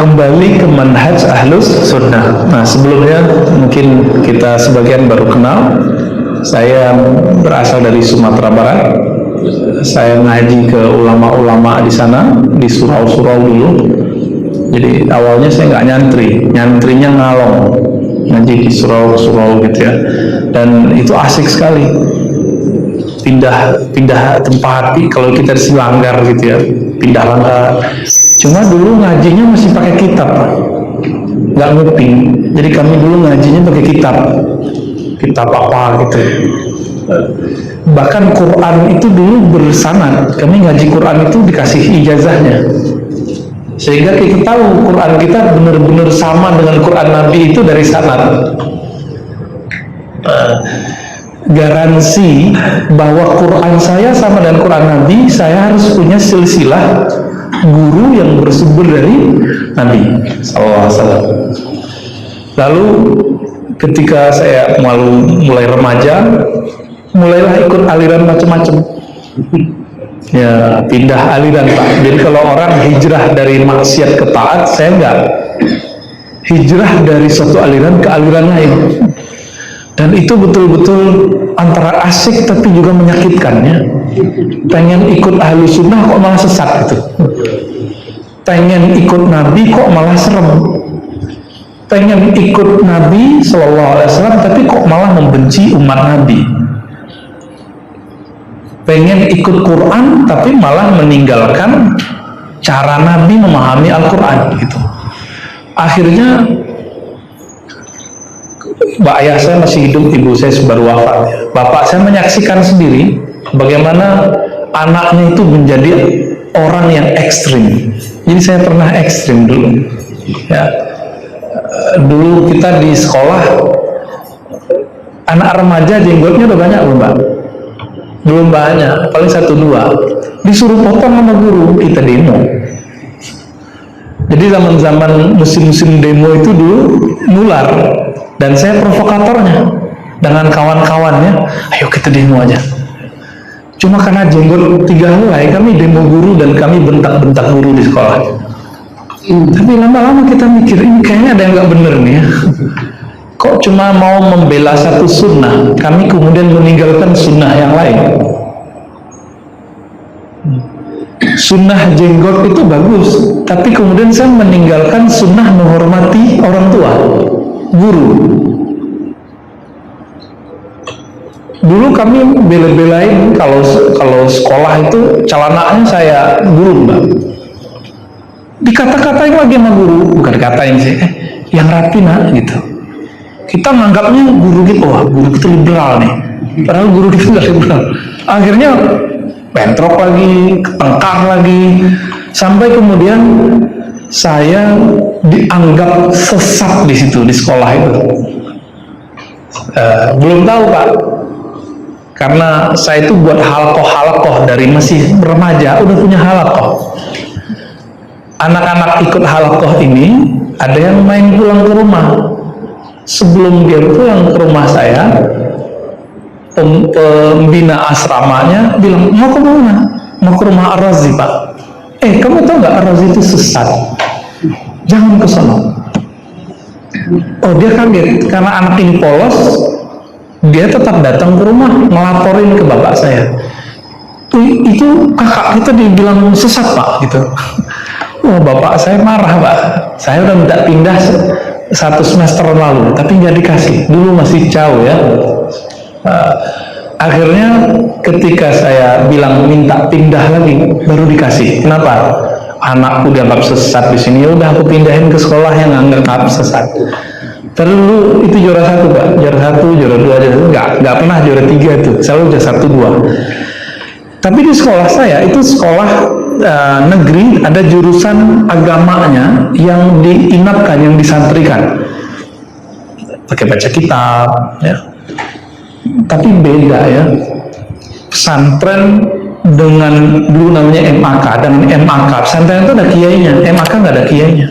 kembali ke manhaj Ahlus Sunnah. Nah, sebelumnya mungkin kita sebagian baru kenal. Saya berasal dari Sumatera Barat. Saya ngaji ke ulama-ulama di sana, di surau-surau dulu. Jadi awalnya saya nggak nyantri, nyantrinya ngalong, ngaji di surau-surau gitu ya. Dan itu asik sekali. Pindah tempat, kalau kita dilanggar gitu ya, pindah langgar. Cuma dulu ngajinya masih pakai kitab, nggak nguping. Jadi kami dulu ngajinya pakai kitab apa gitu. Bahkan Quran itu dulu bersanad. Kami ngaji Quran itu dikasih ijazahnya, sehingga kita tahu Quran kita benar-benar sama dengan Quran Nabi itu dari sanad. Garansi bahwa Quran saya sama dengan Quran Nabi, saya harus punya silsilah guru yang bersumber dari Nabi SAW. Lalu ketika saya mulai remaja, mulailah ikut aliran macam-macam. Ya, pindah aliran Pak. Jadi kalau orang hijrah dari maksiat ke taat, saya enggak. Hijrah dari suatu aliran ke aliran lain. Dan itu betul-betul antara asik tapi juga menyakitkan ya. Pengen ikut ahlu sunnah kok malah sesat gitu. Pengen ikut Nabi kok malah serem. Pengen ikut Nabi SAW tapi kok malah membenci umat Nabi. Pengen ikut Quran tapi malah meninggalkan cara Nabi memahami Al-Quran gitu. Akhirnya ayah saya masih hidup, ibu saya baru wafat. Bapak saya menyaksikan sendiri bagaimana anaknya itu menjadi orang yang ekstrim. Jadi saya pernah ekstrim dulu. Ya, dulu kita di sekolah, anak remaja jenggotnya udah banyak belum Pak? Belum banyak, paling 1-2. Disuruh potong sama guru, kita demo. Jadi zaman-zaman musim-musim demo itu dulu nular. Dan saya provokatornya dengan kawan-kawannya, ayo kita demo aja. Cuma karena jenggot 3 helai, kami demo guru dan kami bentak-bentak guru di sekolah. Tapi lama-lama kita mikir, ini kayaknya ada yang nggak bener nih ya. Kok cuma mau membela satu sunnah, kami kemudian meninggalkan sunnah yang lain. Sunnah jenggot itu bagus, tapi kemudian saya meninggalkan sunnah menghormati orang tua, guru. Dulu kami bela-belain kalau sekolah itu celananya saya guru Mbak. Dikata-katain lagi sama guru, bukan dikatain sih, yang rapi nak gitu. Kita menganggapnya guru gitu, wah guru itu liberal nih. Padahal guru itu nggak liberal. Akhirnya bentrok lagi, ketengkar lagi, sampai kemudian saya dianggap sesat di situ, di sekolah itu. Belum tahu Pak, karena saya itu buat halaqoh dari masih remaja udah punya halaqoh. Anak-anak ikut halaqoh ini ada yang main pulang ke rumah. Sebelum dia pulang ke rumah saya, pembina asramanya bilang, mau ke mana? Mau ke rumah Ar-Razi Pak. Kamu tahu nggak Ar-Razi itu sesat? Jangan ke sana. Oh, dia kaget karena anak ini polos. Dia tetap datang ke rumah ngelaporin ke bapak saya. Itu kakak kita dibilang sesat Pak gitu. Oh, bapak saya marah Pak. Saya udah minta pindah 1 semester lalu, tapi nggak dikasih. Dulu masih jauh ya. Akhirnya ketika saya bilang minta pindah lagi, baru dikasih. Kenapa? Anakku dianggap sesat di sini. Ya udah aku pindahin ke sekolah yang anggap sesat. Terlalu itu juara 1 Pak, juara 1, juara 2 aja, nggak pernah juara 3 itu, selalu juara 1, 2. Tapi di sekolah saya itu sekolah negeri, ada jurusan agamanya yang diinapkan, yang disantrikan, pakai baca kitab, ya. Tapi beda ya, pesantren dengan dulu namanya MAK, dan MAK pesantren itu ada kiainya, MAK nggak ada kiainya.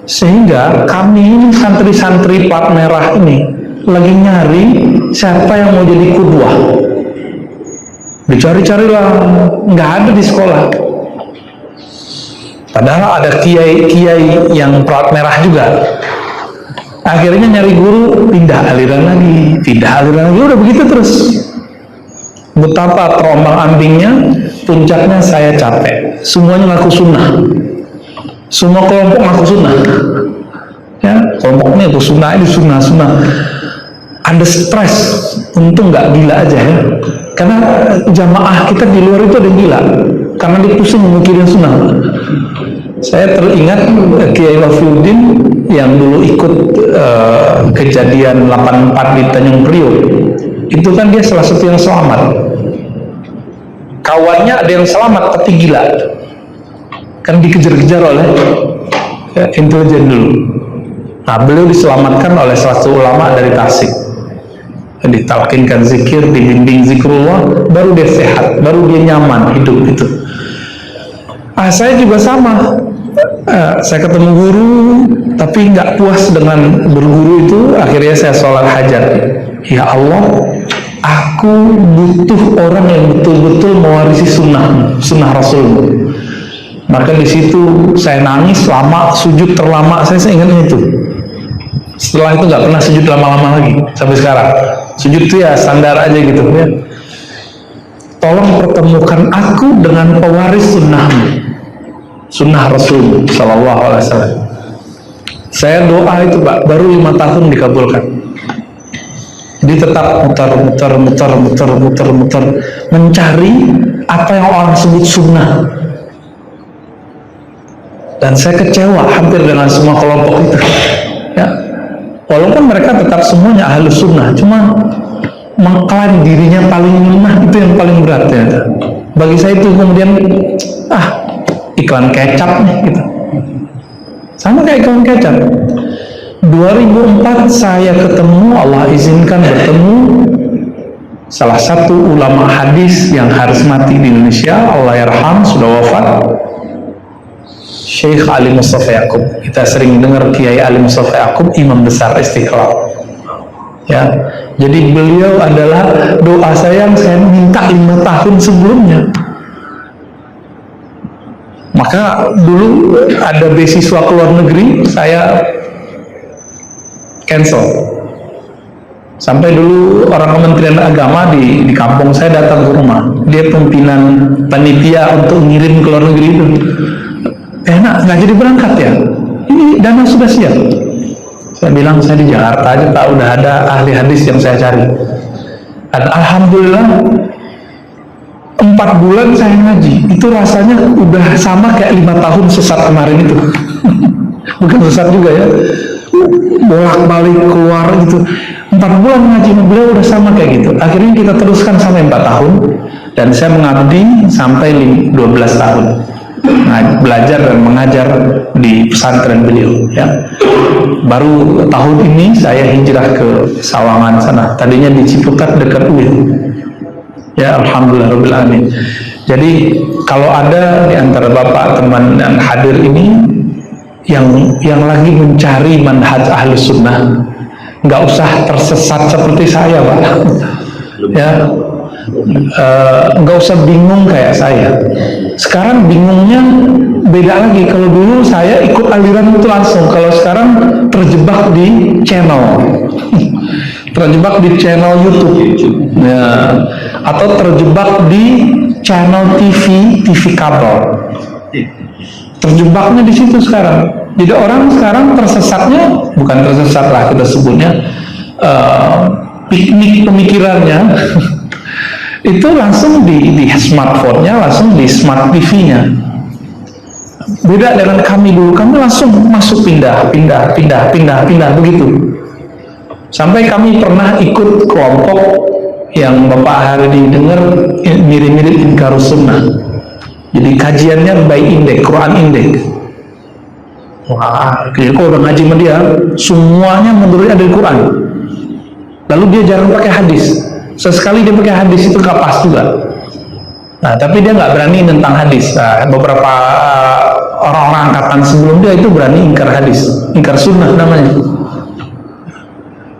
Sehingga kami ini santri-santri plat merah ini lagi nyari siapa yang mau jadi qudwah. Dicari-carilah, nggak ada di sekolah. Padahal ada kiai-kiai yang pelat merah juga. Akhirnya nyari guru, pindah aliran lagi, udah begitu terus. Betapa terombang-ambingnya, puncaknya saya capek. Semuanya ngaku sunnah. Semua kelompok ngaku sunnah. Ya, kelompoknya itu sunnah, ini sunnah. Ada stres, untung nggak gila aja ya. Karena jamaah kita di luar itu ada yang gila, karena dia pusing mikirin sunnah. Saya teringat Kiai Wafiuddin yang dulu ikut kejadian 84 di Tanjung Priok. Itu kan dia salah satu yang selamat. Kawannya ada yang selamat tapi gila, kan dikejar-kejar oleh intelijen dulu. Nah, beliau diselamatkan oleh salah satu ulama dari Tasik. Ditalkinkan zikir, dibimbing zikrullah, baru dia sehat, baru dia nyaman hidup itu. Saya juga sama. Saya ketemu guru, tapi nggak puas dengan berguru itu. Akhirnya saya sholat hajat. Ya Allah, aku butuh orang yang betul-betul mewarisi sunnah Rasul. Maka di situ saya nangis lama, sujud terlama. Saya ingat itu. Setelah itu nggak pernah sujud lama-lama lagi sampai sekarang. Sujud itu ya standar aja gitu ya. Tolong pertemukan aku dengan pewaris sunnah Rasul Sallallahu Alaihi Wasallam. Saya doa itu Pak, baru 5 tahun dikabulkan. Jadi tetap muter mencari apa yang orang sebut sunnah. Dan saya kecewa hampir dengan semua kelompok itu. Ya. Walaupun mereka tetap semuanya ahlu sunnah, cuma mengklaim dirinya paling sunnah itu yang paling berat ya. Bagi saya itu kemudian iklan kecap nih gitu. Sama kayak iklan kecap. 2004 saya ketemu, Allah izinkan bertemu salah satu ulama hadis yang harus mati di Indonesia, Allah yarham, sudah wafat, Syekh Ali Mustafa Yaqub. Kita sering dengar Kiai Ali Mustafa Yaqub, imam besar Istiqlal. Ya, jadi beliau adalah doa saya yang saya minta 5 tahun sebelumnya. Maka dulu ada beasiswa ke luar negeri, saya cancel. Sampai dulu orang Kementerian Agama di kampung saya datang ke rumah. Dia pimpinan panitia untuk ngirim ke luar negeri itu. Enak, nggak jadi berangkat ya? Ini dana sudah siap. Saya bilang saya di Jakarta aja Pak, udah ada ahli hadis yang saya cari. Dan alhamdulillah 4 bulan saya ngaji, itu rasanya udah sama kayak 5 tahun sesat kemarin itu. Bukan sesat juga ya, bolak-balik keluar gitu. 4 bulan ngaji beliau udah sama kayak gitu. Akhirnya kita teruskan sampai 4 tahun, dan saya mengabdi sampai 12 tahun. Nah, belajar dan mengajar di pesantren beliau ya. Baru tahun ini saya hijrah ke Sawangan sana, tadinya di Ciputat dekat UIN. Ya, alhamdulillah rabbil alamin. Jadi kalau ada di antara bapak teman yang hadir ini yang lagi mencari manhaj ahli sunnah, nggak usah tersesat seperti saya Pak. Ya, nggak usah bingung kayak saya. Sekarang bingungnya beda lagi. Kalau dulu saya ikut aliran itu langsung, kalau sekarang terjebak di channel. Terjebak di channel YouTube ya, atau terjebak di channel TV kabel. Terjebaknya di situ sekarang. Jadi orang sekarang tersesatnya, bukan tersesat lah kita sebutnya, piknik pemikirannya itu langsung di smartphone-nya, langsung di smart TV-nya. Beda dengan kami dulu, kami langsung masuk pindah begitu. Sampai kami pernah ikut kelompok yang Bapak Haridi dengar, mirip-mirip Inkarus Sunnah. Jadi kajiannya by indeks, Quran indeks. Wah, jadi kalau udah ngaji sama dia, semuanya menurutnya dari Quran. Lalu dia jarang pakai hadis. Sesekali dia pakai hadis itu gak pas juga. Nah, tapi dia nggak berani tentang hadis. Nah, beberapa orang-orang angkatan sebelum dia itu berani ingkar hadis, ingkar sunnah namanya.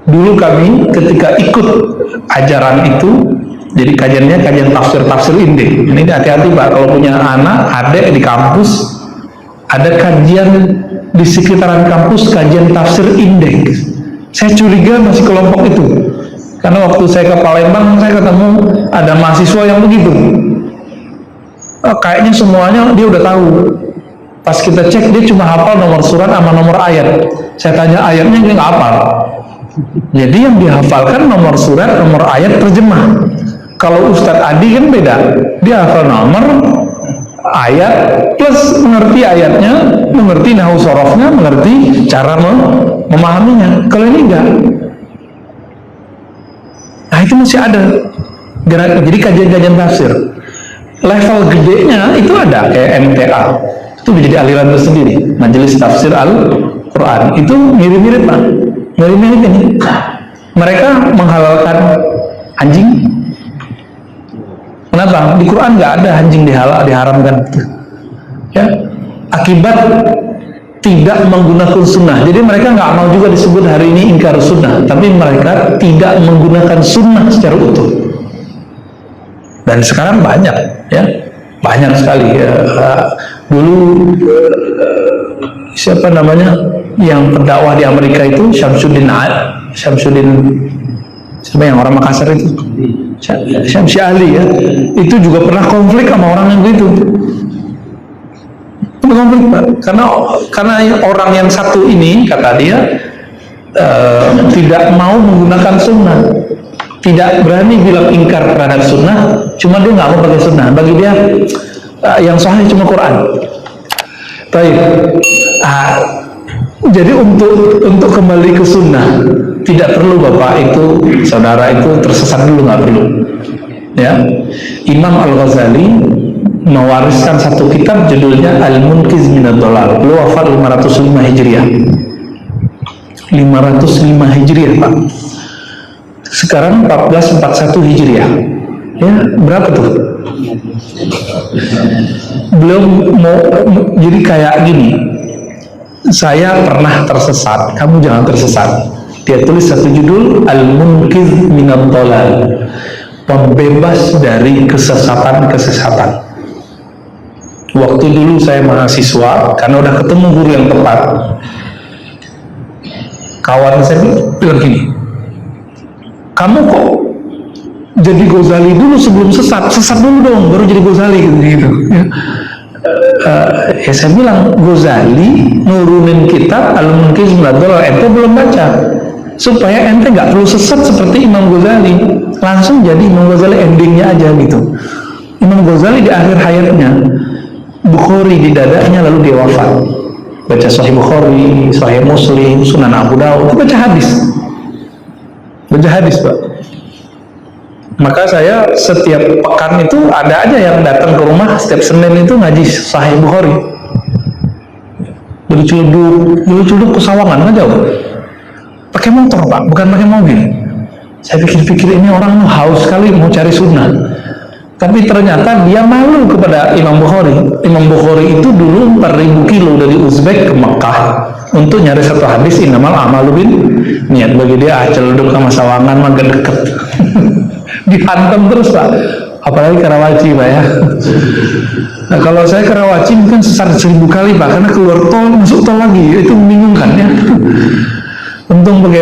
Dulu kami ketika ikut ajaran itu, jadi kajiannya kajian tafsir indeks. Ini hati-hati Pak, kalau punya anak, adik di kampus, ada kajian di sekitaran kampus, kajian tafsir indeks. Saya curiga masih kelompok itu, karena waktu saya ke Palembang saya ketemu ada mahasiswa yang begitu. Kayaknya semuanya dia udah tahu. Pas kita cek dia cuma hafal nomor surat sama nomor ayat. Saya tanya ayatnya dia nggak hafal. Jadi yang dihafalkan nomor surat, nomor ayat, terjemah. Kalau Ustadz Adi kan beda, dia hafal nomor ayat plus mengerti ayatnya, mengerti nahwu sorofnya, mengerti cara memahaminya. Kalau ini enggak. Nah itu masih ada. Jadi kajian-kajian tafsir level gedenya itu ada kayak MTA, itu menjadi aliran tersendiri, Majelis Tafsir Al-Quran. Itu mirip-mirip Pak, mirip-mirip ini. Mereka menghalalkan anjing. Kenapa? Di Quran nggak ada anjing diharamkan. Ya, akibat tidak menggunakan sunnah. Jadi mereka nggak mau juga disebut hari ini ingkar sunnah, tapi mereka tidak menggunakan sunnah secara utuh. Dan sekarang banyak, ya, banyak sekali. Ya. Dulu siapa namanya yang pendakwah di Amerika itu Syamsuddin, siapa yang orang Makassar itu? Syamsi Ali ya, itu juga pernah konflik sama orang yang begitu. Konflik Pak, karena orang yang satu ini kata dia tidak mau menggunakan sunnah, tidak berani bilang ingkar terhadap sunnah, cuma dia nggak mau pakai sunnah. Bagi dia yang sahih cuma Quran. Baik. Jadi untuk kembali ke sunnah tidak perlu Bapak itu, saudara itu tersesat dulu, nggak perlu. Ya, Imam Al-Ghazali mewariskan satu kitab judulnya Al-Munqiz Minad Dhalal. Beliau wafat 505 Hijriah. 505 Hijriah Pak. Sekarang 1441 Hijriah. Ya, berapa tuh? Beliau mau jadi kayak gini. Saya pernah tersesat, kamu jangan tersesat. Dia tulis satu judul Al-Munqiz Minad Dhalal, pembebas dari kesesatan-kesesatan. Waktu dulu saya mahasiswa, karena udah ketemu guru yang tepat, kawan saya bilang gini, kamu kok jadi Ghazali dulu sebelum sesat dulu dong, baru jadi Ghazali gitu. Ya saya bilang, Ghazali nurunin kitab Al-Munqiz Minad Dhalal, ente belum baca, supaya ente nggak perlu sesat seperti Imam Ghazali. Langsung jadi Imam Ghazali endingnya aja gitu. Imam Ghazali di akhir hayatnya, Bukhari di dadanya, lalu dia wafat. Baca Sahih Bukhari, Sahih Muslim, Sunan Abu Dawud, baca hadis Pak. Maka saya setiap pekan itu ada aja yang datang ke rumah setiap Senin itu ngaji Sahih Bukhari. Dulu ke Sawangan nggak jauh. Pakai motor Pak, bukan pakai mobil. Saya pikir-pikir ini orang haus sekali mau cari sunnah. Tapi ternyata dia malu kepada Imam Bukhari. Imam Bukhari itu dulu 4.000 kilo dari Uzbek ke Mekah untuk nyari satu hadis innamal a'malu binniyat. Bagi dia celduk sama Sawangan mah deket. Dihantam terus Pak, apalagi Karawaci Pak ya. Nah kalau saya Karawaci mungkin sesat 1000 kali Pak, karena keluar tol masuk tol lagi, itu membingungkan ya. Untung begitu.